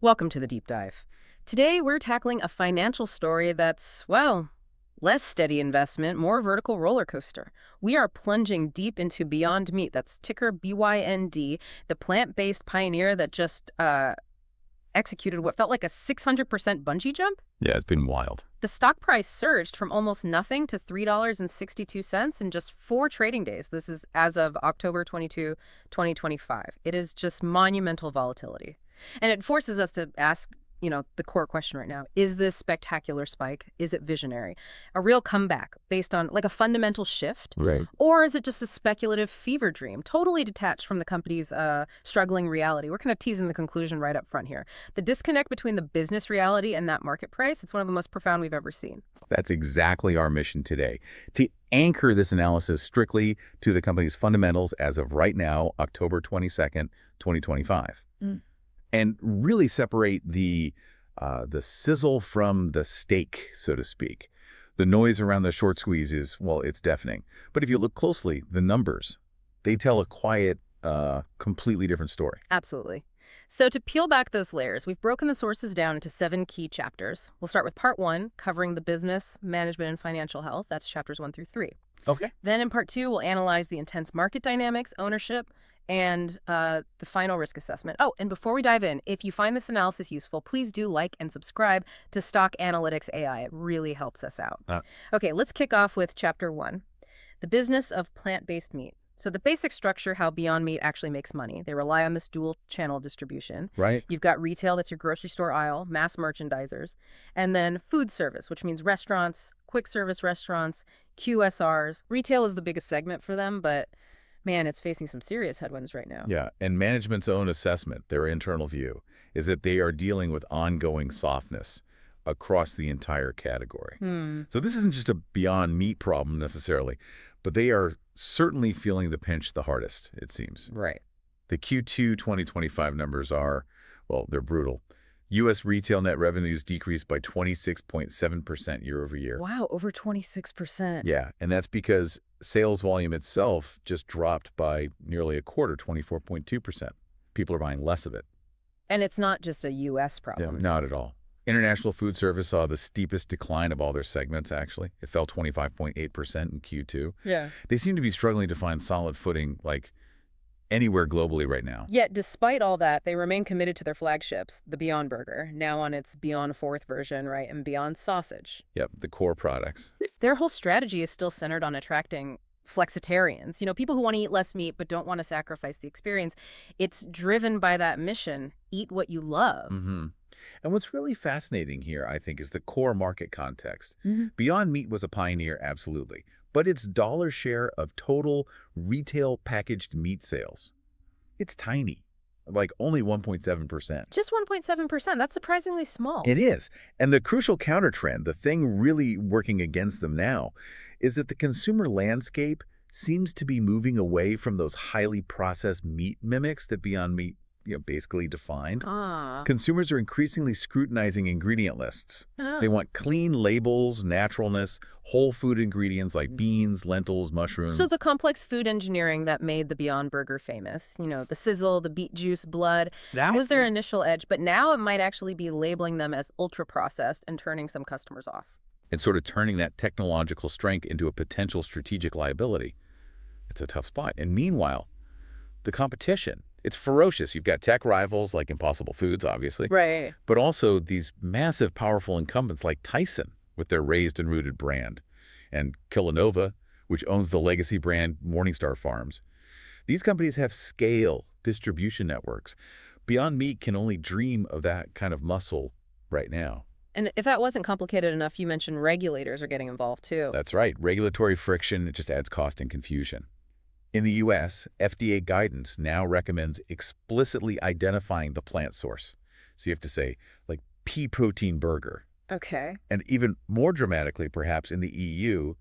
Welcome to the deep dive. Today, we're tackling a financial story that's, well, less steady investment, more vertical roller coaster. We are plunging deep into Beyond Meat, that's ticker BYND, the plant-based pioneer that just executed what felt like a 600% bungee jump. Yeah, it's been wild. The stock price surged from almost nothing to $3.62 in just 4 trading days. This is as of October 22, 2025. It is just monumental volatility. And it forces us to ask, the core question right now. Is this spectacular spike? Is it visionary? A real comeback based on like a fundamental shift? Right. Or is it just a speculative fever dream, totally detached from the company's struggling reality? We're kind of teasing the conclusion right up front here. The disconnect between the business reality and that market price, it's one of the most profound we've ever seen. That's exactly our mission today, to anchor this analysis strictly to the company's fundamentals as of right now, October 22nd, 2025. And really separate the sizzle from the steak, so to speak. The noise around the short squeeze is, well, it's deafening. But if you look closely, the numbers, they tell a quiet, completely different story. Absolutely. So to peel back those layers, we've broken the sources down into 7 key chapters. We'll start with part 1, covering the business, management, and financial health. That's chapters 1 through 3. Okay. Then in part 2, we'll analyze the intense market dynamics, ownership, and the final risk assessment. Oh, and before we dive in, if you find this analysis useful, please do like and subscribe to Stock Analytics AI. It really helps us out. Okay, let's kick off with chapter 1, the business of plant-based meat. So the basic structure, how Beyond Meat actually makes money. They rely on this dual channel distribution. Right. You've got retail, that's your grocery store aisle, mass merchandisers, and then food service, which means restaurants, quick service restaurants, QSRs. Retail is the biggest segment for them, but man, it's facing some serious headwinds right now. Yeah, and management's own assessment, their internal view, is that they are dealing with ongoing softness across the entire category. So this isn't just a Beyond Meat problem necessarily, but they are certainly feeling the pinch the hardest, it seems. Right. The Q2 2025 numbers are, well, they're brutal. U.S. retail net revenues decreased by 26.7% year over year. Wow, over 26%. Yeah, and that's because sales volume itself just dropped by nearly a quarter, 24.2%. People are buying less of it. And it's not just a U.S. Yeah, problem. not at all. International food service saw the steepest decline of all their segments, actually. It fell 25.8% in Q2. Yeah. They seem to be struggling to find solid footing, like anywhere globally right now. Yet, despite all that, they remain committed to their flagships, the Beyond Burger, now on its Beyond 4th version, right, and Beyond Sausage. Yep, the core products. Their whole strategy is still centered on attracting flexitarians, people who want to eat less meat but don't want to sacrifice the experience. It's driven by that mission, eat what you love. And what's really fascinating here, I think, is the core market context. Beyond Meat was a pioneer, absolutely, but its dollar share of total retail packaged meat sales, it's tiny, like only 1.7%. Just 1.7%. That's surprisingly small. It is. And the crucial counter trend, the thing really working against them now, is that the consumer landscape seems to be moving away from those highly processed meat mimics that Beyond Meat basically defined. Consumers are increasingly scrutinizing ingredient lists. They want clean labels, naturalness, whole food ingredients like beans, lentils, mushrooms. So the complex food engineering that made the Beyond Burger famous, the sizzle, the beet juice, blood, that was their initial edge. But now it might actually be labeling them as ultra-processed and turning some customers off. And sort of turning that technological strength into a potential strategic liability. It's a tough spot. And meanwhile, the competition, it's ferocious. You've got tech rivals like Impossible Foods, obviously. Right. But also these massive, powerful incumbents like Tyson with their raised and rooted brand, and Killanova, which owns the legacy brand Morningstar Farms. These companies have scale, distribution networks. Beyond Meat can only dream of that kind of muscle right now. And if that wasn't complicated enough, you mentioned regulators are getting involved too. That's right. Regulatory friction, it just adds cost and confusion. In the U.S., FDA guidance now recommends explicitly identifying the plant source. So you have to say, like, pea protein burger. Okay. And even more dramatically, perhaps, in the EU,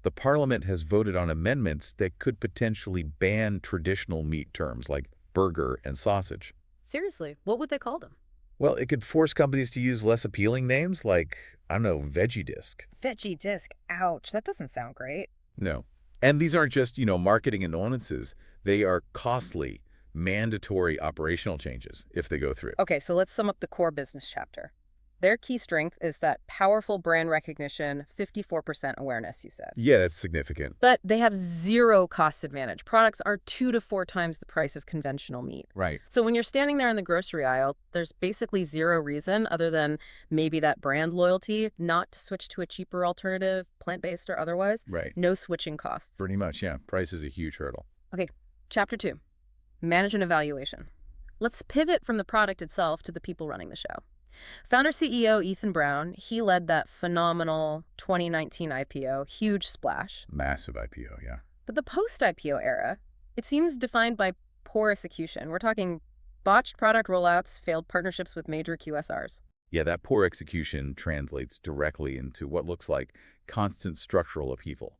the Parliament has voted on amendments that could potentially ban traditional meat terms like burger and sausage. Seriously, what would they call them? Well, it could force companies to use less appealing names like, I don't know, veggie disc. Veggie disc, ouch, that doesn't sound great. No. And these aren't just, marketing annoyances. They are costly, mandatory operational changes if they go through. Okay, so let's sum up the core business chapter. Their key strength is that powerful brand recognition, 54% awareness, you said. Yeah, that's significant. But they have zero cost advantage. Products are 2 to 4 times the price of conventional meat. Right. So when you're standing there in the grocery aisle, there's basically zero reason other than maybe that brand loyalty not to switch to a cheaper alternative, plant-based or otherwise. Right. No switching costs. Pretty much, yeah. Price is a huge hurdle. Okay, chapter 2, management evaluation. Let's pivot from the product itself to the people running the show. Founder CEO Ethan Brown, he led that phenomenal 2019 IPO, huge splash. Massive IPO, yeah. But the post-IPO era, it seems defined by poor execution. We're talking botched product rollouts, failed partnerships with major QSRs. Yeah, that poor execution translates directly into what looks like constant structural upheaval.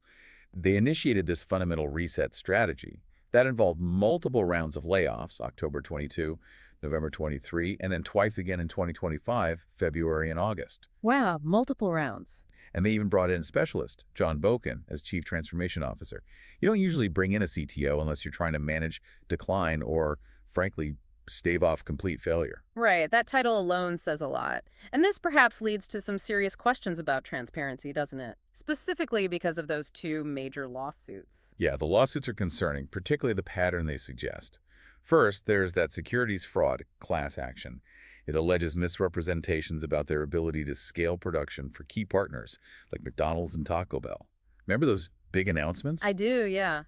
They initiated this fundamental reset strategy that involved multiple rounds of layoffs, October 22, November 23, and then twice again in 2025, February and August. Wow, multiple rounds. And they even brought in a specialist, John Boken, as Chief Transformation Officer. You don't usually bring in a CTO unless you're trying to manage decline or, frankly, stave off complete failure. Right, that title alone says a lot. And this perhaps leads to some serious questions about transparency, doesn't it? Specifically because of those 2 major lawsuits. Yeah, the lawsuits are concerning, particularly the pattern they suggest. First, there's that securities fraud class action. It alleges misrepresentations about their ability to scale production for key partners like McDonald's and Taco Bell. Remember those big announcements? I do, yeah.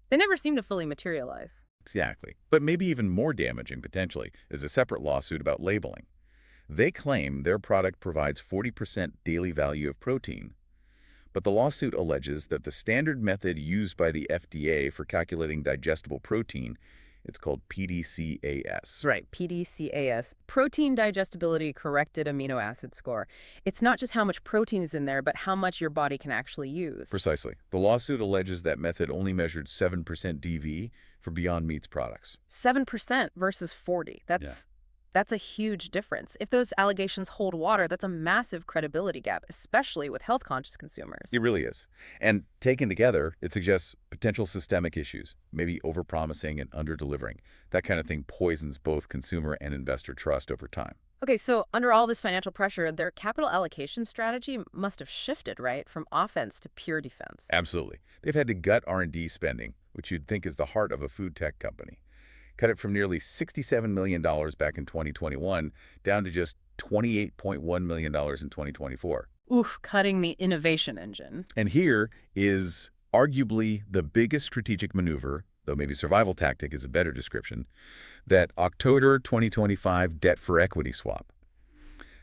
They never seem to fully materialize. Exactly. But maybe even more damaging, potentially, is a separate lawsuit about labeling. They claim their product provides 40% daily value of protein. But the lawsuit alleges that the standard method used by the FDA for calculating digestible protein, it's called PDCAS. Right, PDCAS, protein digestibility corrected amino acid score. It's not just how much protein is in there, but how much your body can actually use. Precisely. The lawsuit alleges that method only measured 7% DV for Beyond Meat's products. 7% versus 40. That's a huge difference. If those allegations hold water, that's a massive credibility gap, especially with health-conscious consumers. It really is. And taken together, it suggests potential systemic issues, maybe overpromising and underdelivering. That kind of thing poisons both consumer and investor trust over time. Okay, so under all this financial pressure, their capital allocation strategy must have shifted, right? From offense to pure defense. Absolutely. They've had to gut R&D spending, which you'd think is the heart of a food tech company. Cut it from nearly $67 million back in 2021 down to just $28.1 million in 2024. Oof, cutting the innovation engine. And here is arguably the biggest strategic maneuver, though maybe survival tactic is a better description, that October 2025 debt for equity swap.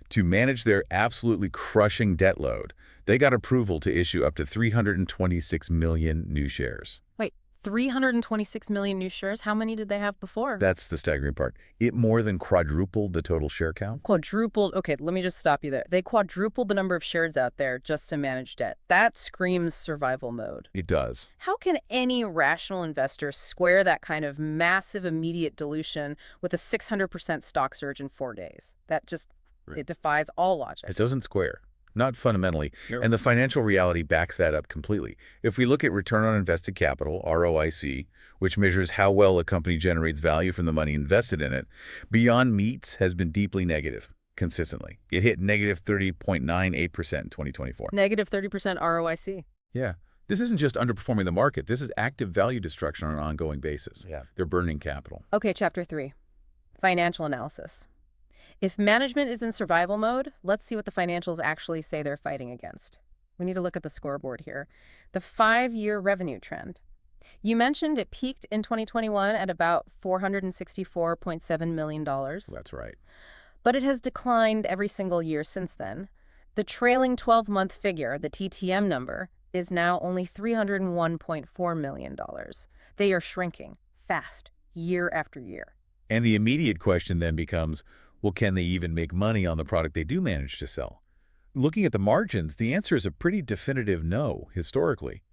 To manage their absolutely crushing debt load, they got approval to issue up to 326 million new shares. Wait, 326 million new shares? How many did they have before? That's the staggering part. It more than quadrupled the total share count. Quadrupled. Okay, let me just stop you there. They quadrupled the number of shares out there just to manage debt. That screams survival mode. It does. How can any rational investor square that kind of massive immediate dilution with a 600% stock surge in 4 days? That just, it defies all logic. It doesn't square. Not fundamentally. No. And the financial reality backs that up completely. If we look at return on invested capital, ROIC, which measures how well a company generates value from the money invested in it, Beyond Meats has been deeply negative consistently. It hit negative 30.98% in 2024. Negative 30% ROIC. Yeah. This isn't just underperforming the market. This is active value destruction on an ongoing basis. Yeah. They're burning capital. Okay, chapter 3. Financial analysis. If management is in survival mode, let's see what the financials actually say they're fighting against. We need to look at the scoreboard here. The 5-year revenue trend. You mentioned it peaked in 2021 at about $464.7 million. That's right. But it has declined every single year since then. The trailing 12-month figure, the TTM number, is now only $301.4 million. They are shrinking fast, year after year. And the immediate question then becomes, well, can they even make money on the product they do manage to sell? Looking at the margins, the answer is a pretty definitive no, historically.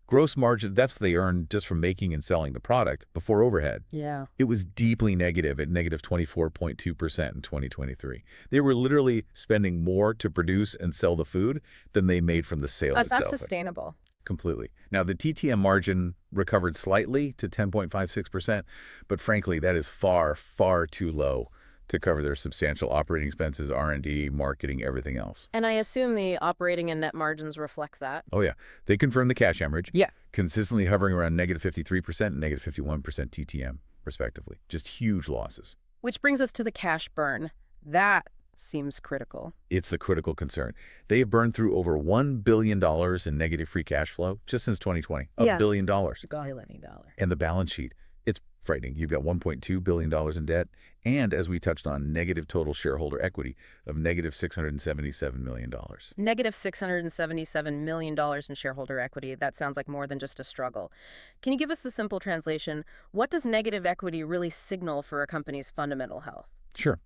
Gross margin, that's what they earn just from making and selling the product before overhead. Yeah. It was deeply negative at negative 24.2% in 2023. They were literally spending more to produce and sell the food than they made from the sale itself. That's sustainable. Completely. Now, the TTM margin recovered slightly to 10.56%, but frankly, that is far, far too low to cover their substantial operating expenses, R&D, marketing, everything else. And I assume the operating and net margins reflect that. Oh, yeah. They confirmed the cash hemorrhage, Yeah. consistently hovering around -53% and -51% TTM, respectively. Just huge losses. Which brings us to the cash burn. That seems critical. It's the critical concern. They have burned through over $1 billion in negative free cash flow just since 2020. Yeah. $1 billion. Golly dollar. And the balance sheet, it's frightening. You've got $1.2 billion in debt, and as we touched on, negative total shareholder equity of negative $677 million. Negative $677 million in shareholder equity. That sounds like more than just a struggle. Can you give us the simple translation? What does negative equity really signal for a company's fundamental health? Sure.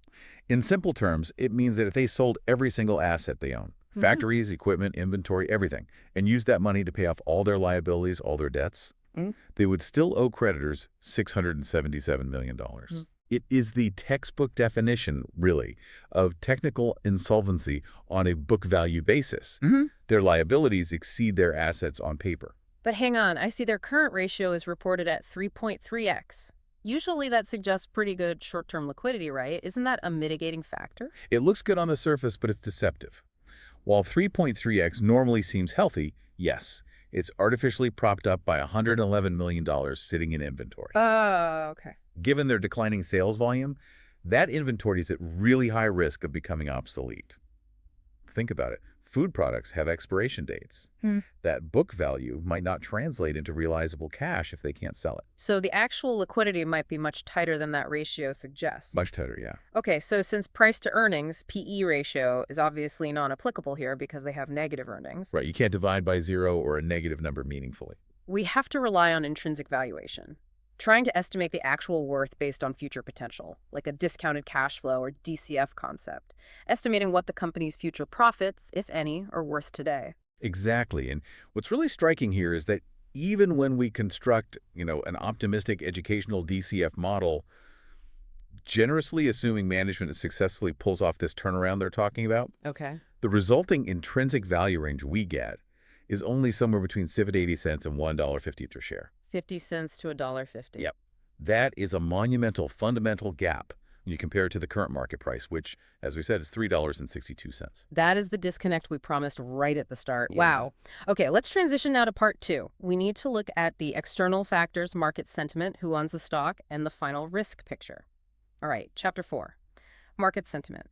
In simple terms, it means that if they sold every single asset they own, factories, equipment, inventory, everything, and used that money to pay off all their liabilities, all their debts, they would still owe creditors $677 million. It is the textbook definition, really, of technical insolvency on a book value basis. Their liabilities exceed their assets on paper. But hang on, I see their current ratio is reported at 3.3x. Usually that suggests pretty good short-term liquidity, right? Isn't that a mitigating factor? It looks good on the surface, but it's deceptive. While 3.3x normally seems healthy, yes, it's artificially propped up by $111 million sitting in inventory. Oh, okay. Given their declining sales volume, that inventory is at really high risk of becoming obsolete. Think about it. Food products have expiration dates. That book value might not translate into realizable cash if they can't sell it. So the actual liquidity might be much tighter than that ratio suggests. Much tighter, yeah. Okay, so since price to earnings, PE ratio, is obviously non-applicable here because they have negative earnings. Right, you can't divide by zero or a negative number meaningfully. We have to rely on intrinsic valuation, trying to estimate the actual worth based on future potential, like a discounted cash flow or DCF concept, estimating what the company's future profits, if any, are worth today. Exactly, and what's really striking here is that even when we construct, an optimistic educational DCF model, generously assuming management successfully pulls off this turnaround they're talking about, Okay. the resulting intrinsic value range we get is only somewhere between $0.80 and $1.50 per share. 50 cents to $1.50. Yep. That is a monumental fundamental gap when you compare it to the current market price, which, as we said, is $3.62. That is the disconnect we promised right at the start. Yeah. Wow. Okay, let's transition now to part 2. We need to look at the external factors, market sentiment, who owns the stock, and the final risk picture. All right, chapter 4, market sentiment.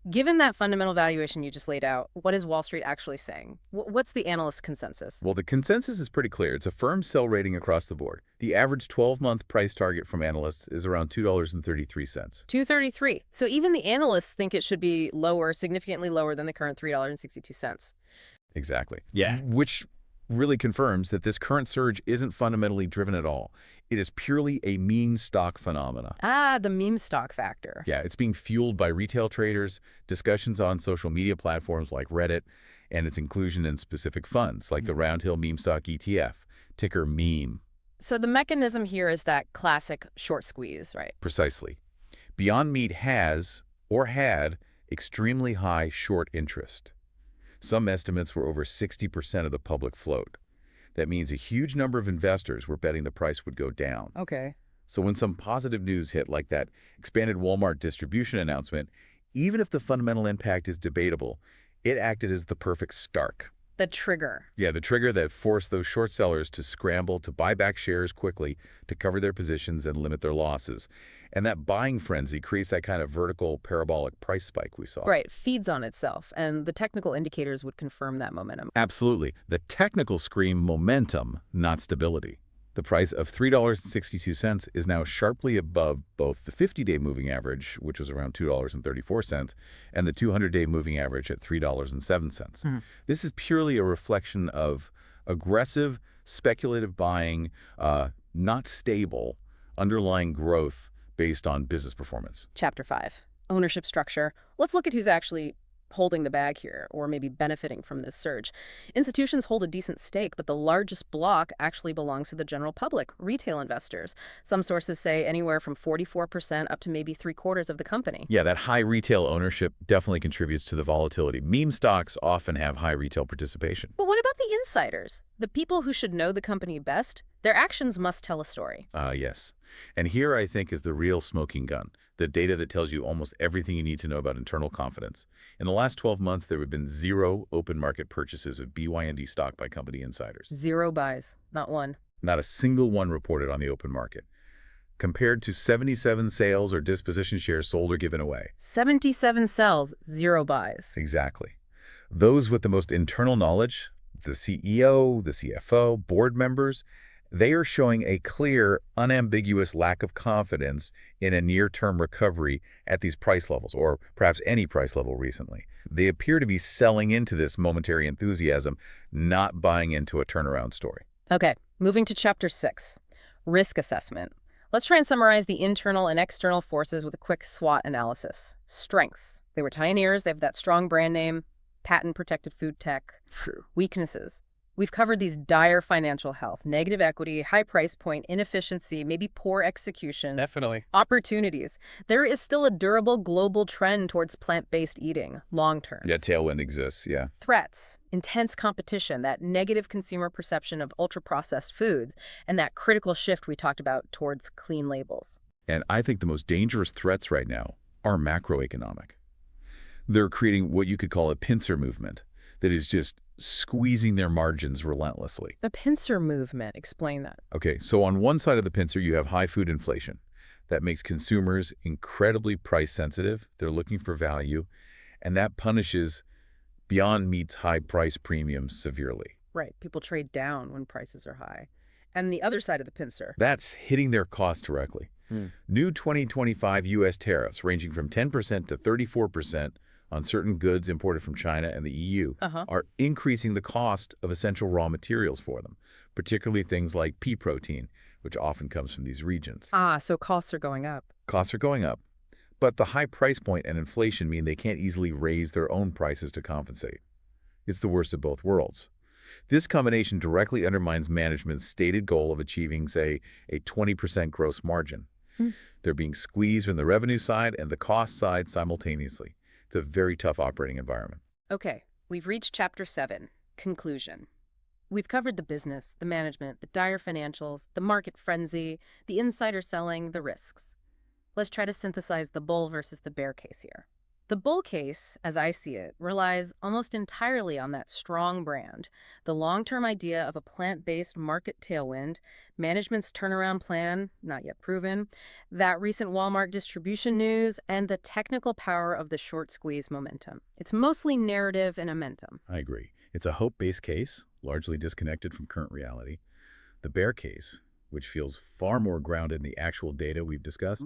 Given that fundamental valuation you just laid out, what is Wall Street actually saying? What's the analyst consensus? Well, the consensus is pretty clear. It's a firm sell rating across the board. The average 12-month price target from analysts is around $2.33. $2.33. So even the analysts think it should be lower, significantly lower than the current $3.62. Exactly. Yeah. Which really confirms that this current surge isn't fundamentally driven at all. It is purely a meme stock phenomena. Ah, the meme stock factor. Yeah, it's being fueled by retail traders, discussions on social media platforms like Reddit, and its inclusion in specific funds like the Roundhill Meme Stock ETF, ticker MEME. So the mechanism here is that classic short squeeze, right? Precisely. Beyond Meat has, or had, extremely high short interest. Some estimates were over 60% of the public float. That means a huge number of investors were betting the price would go down. Okay. So when some positive news hit, like that expanded Walmart distribution announcement, even if the fundamental impact is debatable, it acted as the perfect stark. The trigger. Yeah, the trigger that forced those short sellers to scramble to buy back shares quickly to cover their positions and limit their losses. And that buying frenzy creates that kind of vertical parabolic price spike we saw. Right, feeds on itself, and the technical indicators would confirm that momentum. Absolutely. The technical scream momentum, not stability. The price of $3.62 is now sharply above both the 50-day moving average, which was around $2.34, and the 200-day moving average at $3.07. This is purely a reflection of aggressive, speculative buying, not stable, underlying growth based on business performance. Chapter 5, ownership structure. Let's look at who's actually holding the bag here, or maybe benefiting from this surge. Institutions hold a decent stake, but the largest block actually belongs to the general public, retail investors. Some sources say anywhere from 44% up to maybe 3/4 of the company. Yeah, that high retail ownership definitely contributes to the volatility. Meme stocks often have high retail participation. But what about about the insiders? The people who should know the company best? Their actions must tell a story. Yes. And here, I think, is the real smoking gun, the data that tells you almost everything you need to know about internal confidence. In the last 12 months, there have been 0 open market purchases of BYND stock by company insiders. 0 buys, not one. Not a single one reported on the open market, compared to 77 sales or disposition shares sold or given away. 77 sells, 0 buys. Exactly. Those with the most internal knowledge, the CEO, the CFO, board members, they are showing a clear, unambiguous lack of confidence in a near-term recovery at these price levels, or perhaps any price level recently. They appear to be selling into this momentary enthusiasm, not buying into a turnaround story. Okay, moving to Chapter 6, risk assessment. Let's try and summarize the internal and external forces with a quick SWOT analysis. Strengths. They were pioneers. They have that strong brand name, patent-protected food tech. True. Weaknesses. We've covered these: dire financial health, negative equity, high price point, inefficiency, maybe poor execution. Definitely. Opportunities. There is still a durable global trend towards plant-based eating, long-term. Yeah, tailwind exists, yeah. Threats. Intense competition, that negative consumer perception of ultra-processed foods, and that critical shift we talked about towards clean labels. And I think the most dangerous threats right now are macroeconomic. They're creating what you could call a pincer movement that is just squeezing their margins relentlessly. The pincer movement, explain that. Okay, so on one side of the pincer, you have high food inflation. That makes consumers incredibly price sensitive. They're looking for value, and that punishes Beyond Meat's high price premiums severely. Right, people trade down when prices are high. And the other side of the pincer. That's hitting their costs directly. New 2025 U.S. tariffs ranging from 10% to 34% on certain goods imported from China and the EU are increasing the cost of essential raw materials for them, particularly things like pea protein, which often comes from these regions. So costs are going up. Costs are going up, but the high price point and inflation mean they can't easily raise their own prices to compensate. It's the worst of both worlds. This combination directly undermines management's stated goal of achieving, say, a 20% gross margin. They're being squeezed from the revenue side and the cost side simultaneously. It's a very tough operating environment. Okay, we've reached Chapter 7, conclusion. We've covered the business, the management, the dire financials, the market frenzy, the insider selling, the risks. Let's try to synthesize the bull versus the bear case here. The bull case, as I see it, relies almost entirely on that strong brand, the long-term idea of a plant-based market tailwind, management's turnaround plan, not yet proven, that recent Walmart distribution news, and the technical power of the short squeeze momentum. It's mostly narrative and momentum. I agree. It's a hope-based case, largely disconnected from current reality. The bear case, which feels far more grounded in the actual data we've discussed,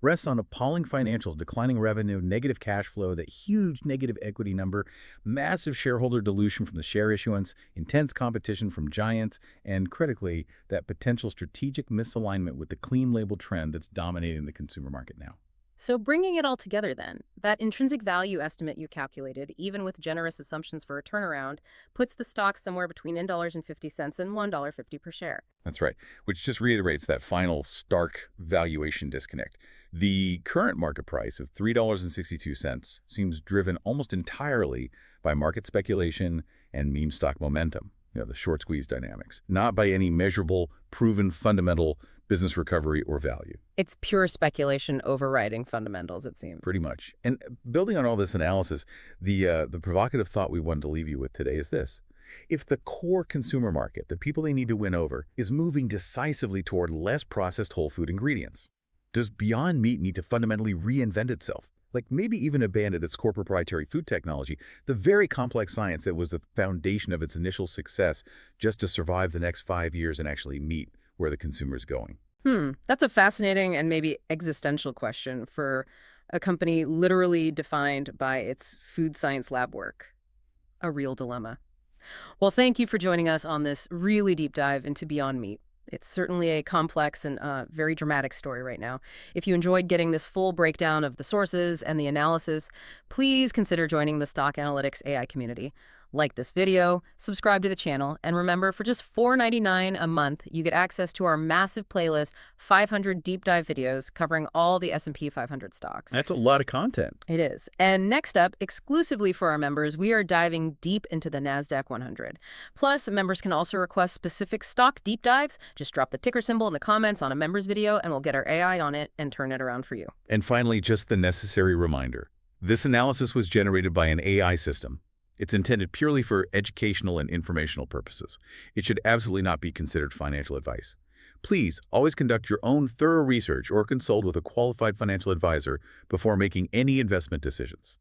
rests on appalling financials, declining revenue, negative cash flow, that huge negative equity number, massive shareholder dilution from the share issuance, intense competition from giants, and critically, that potential strategic misalignment with the clean label trend that's dominating the consumer market now. So bringing it all together then, that intrinsic value estimate you calculated, even with generous assumptions for a turnaround, puts the stock somewhere between $9.50 and $1.50 per share. That's right, which just reiterates that final stark valuation disconnect. The current market price of $3.62 seems driven almost entirely by market speculation and meme stock momentum, the short squeeze dynamics, not by any measurable, proven fundamental business recovery or value. It's pure speculation overriding fundamentals, it seems. Pretty much. And building on all this analysis, the provocative thought we wanted to leave you with today is this. If the core consumer market, the people they need to win over, is moving decisively toward less processed whole food ingredients, does Beyond Meat need to fundamentally reinvent itself? Like maybe even abandon its core proprietary food technology, the very complex science that was the foundation of its initial success, just to survive the next 5 years and actually meet where the consumer's going? That's a fascinating and maybe existential question for a company literally defined by its food science lab work. A real dilemma. Well, thank you for joining us on this really deep dive into Beyond Meat. It's certainly a complex and very dramatic story right now. If you enjoyed getting this full breakdown of the sources and the analysis, please consider joining the Stock Analytics AI community. Like this video, subscribe to the channel, and remember, for just $4.99 a month, you get access to our massive playlist, 500 deep dive videos covering all the S&P 500 stocks. That's a lot of content. It is. And next up, exclusively for our members, we are diving deep into the NASDAQ 100. Plus, members can also request specific stock deep dives. Just drop the ticker symbol in the comments on a member's video, and we'll get our AI on it and turn it around for you. And finally, just the necessary reminder. This analysis was generated by an AI system. It's intended purely for educational and informational purposes. It should absolutely not be considered financial advice. Please always conduct your own thorough research or consult with a qualified financial advisor before making any investment decisions.